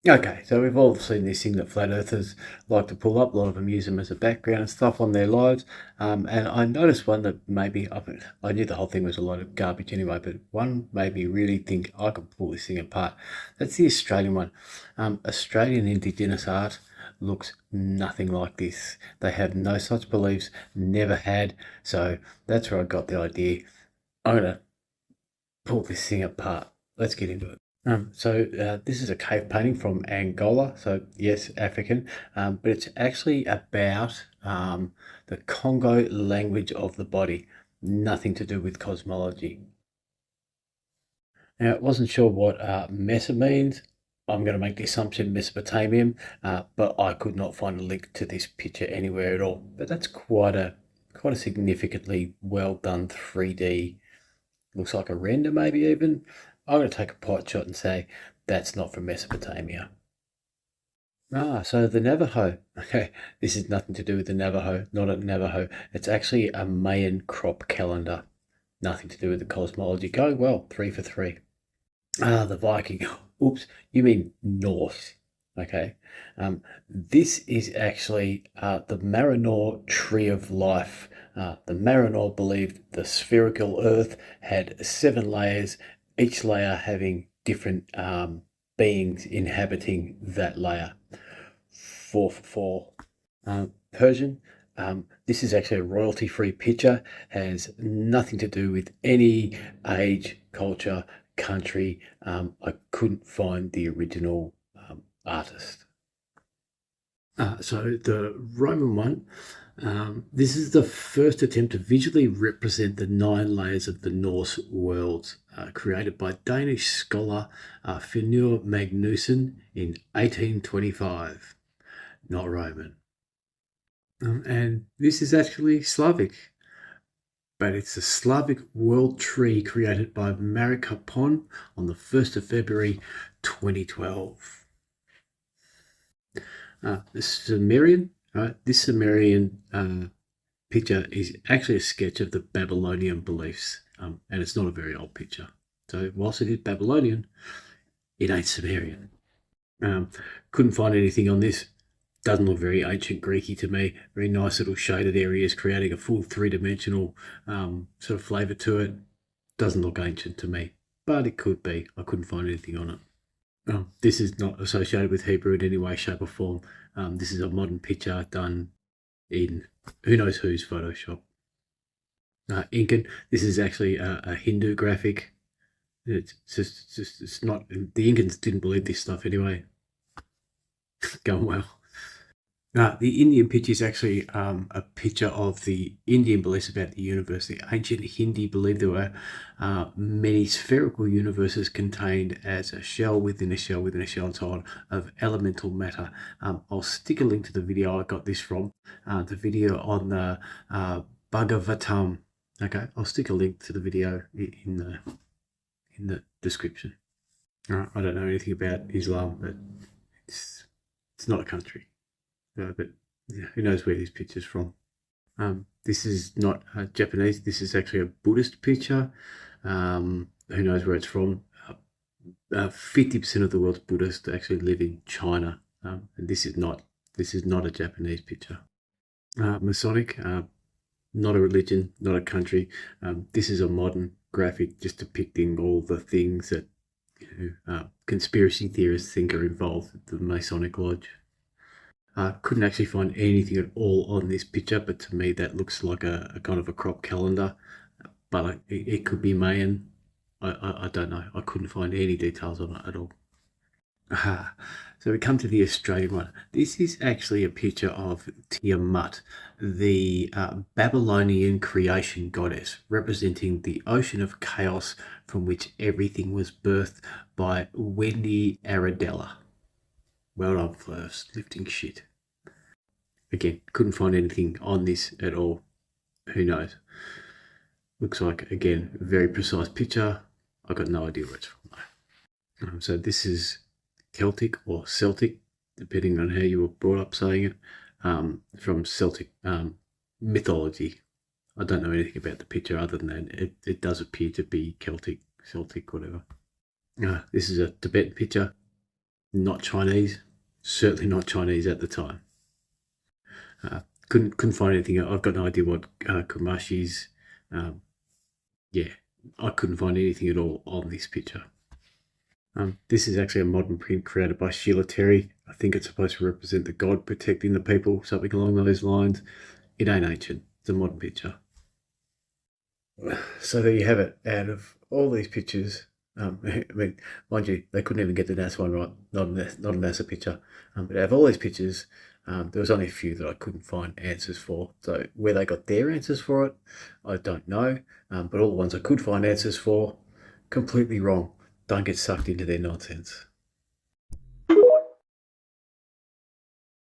Okay, so we've all seen this thing that flat earthers like to pull up. A lot of them use them as a background and stuff on their lives. And I noticed one that maybe, I knew the whole thing was a lot of garbage anyway, but one made me really think I could pull this thing apart. That's the Australian one. Australian Indigenous art looks nothing like this. They have no such beliefs, never had. So that's where I got the idea. I'm going to pull this thing apart. Let's get into it. This is a cave painting from Angola. So yes, African, but it's actually about the Congo language of the body. Nothing to do with cosmology. Now, I wasn't sure what Mesa means. I'm going to make the assumption Mesopotamian, but I could not find a link to this picture anywhere at all. But that's quite a significantly well done 3D. Looks like a render, maybe even. I'm going to take a pot shot and say that's not from Mesopotamia. So the Navajo. Okay, this is nothing to do with the Navajo, not a Navajo. It's actually a Mayan crop calendar. Nothing to do with the cosmology. Going well, 3 for 3. The Viking. Oops, you mean Norse. Okay. This is actually the Marinor Tree of Life. The Marinor believed the spherical Earth had 7 layers, each layer having different beings inhabiting that layer. 4 for 4. Persian. This is actually a royalty-free picture. Has nothing to do with any age, culture, country. I couldn't find the original artist. So the Roman one, this is the first attempt to visually represent the 9 layers of the Norse worlds, created by Danish scholar Finnur Magnusson in 1825. Not Roman. And this is actually Slavic, but it's the Slavic world tree created by Marek Hapon on the 1st of February 2012. The Sumerian, right? This Sumerian picture is actually a sketch of the Babylonian beliefs, and it's not a very old picture. So whilst it is Babylonian, it ain't Sumerian. Couldn't find anything on this. Doesn't look very ancient Greeky to me. Very nice little shaded areas, creating a full 3-dimensional sort of flavour to it. Doesn't look ancient to me, but it could be. I couldn't find anything on it. This is not associated with Hebrew in any way, shape, or form. This is a modern picture done in who knows whose Photoshop. Incan. This is actually a Hindu graphic. It's not. The Incans didn't believe this stuff anyway. Going well. The Indian picture is actually a picture of the Indian beliefs about the universe. The ancient Hindi believed there were many spherical universes contained as a shell within a shell within a shell and so on of elemental matter. I'll stick a link to the video I got this from, the video on the Bhagavatam. Okay, I'll stick a link to the video in the description. I don't know anything about Islam, but it's not a country. But yeah, who knows where this picture's from. This is not Japanese. This is actually a Buddhist picture. Who knows where it's from. 50% of the world's Buddhists actually live in China. And this is not a Japanese picture. Masonic, not a religion, not a country. This is a modern graphic just depicting all the things that conspiracy theorists think are involved with the Masonic Lodge. Couldn't actually find anything at all on this picture, but to me that looks like a kind of a crop calendar, but it could be Mayan. I don't know. I couldn't find any details on it at all. So we come to the Australian one. This is actually a picture of Tiamat, the Babylonian creation goddess, representing the ocean of chaos from which everything was birthed by Wendy Aradella. Well done, first lifting shit. Again, couldn't find anything on this at all. Who knows? Looks like, again, a very precise picture. I've got no idea where it's from though. So this is Celtic or Celtic, depending on how you were brought up saying it, from Celtic mythology. I don't know anything about the picture other than that it does appear to be Celtic, whatever. This is a Tibetan picture. Not Chinese. Certainly not Chinese at the time. Couldn't find anything. I've got no idea what kumashi is. Um, yeah, I couldn't find anything at all on this picture. This is actually a modern print created by Sheila Terry. I think it's supposed to represent the god protecting the people, something along those lines. It ain't ancient. It's a modern picture. So there you have it. Out of all these pictures, I mean, mind you, they couldn't even get the NASA one right. Not a NASA picture. But out of all these pictures, there was only a few that I couldn't find answers for. So where they got their answers for it, I don't know. But all the ones I could find answers for, completely wrong. Don't get sucked into their nonsense.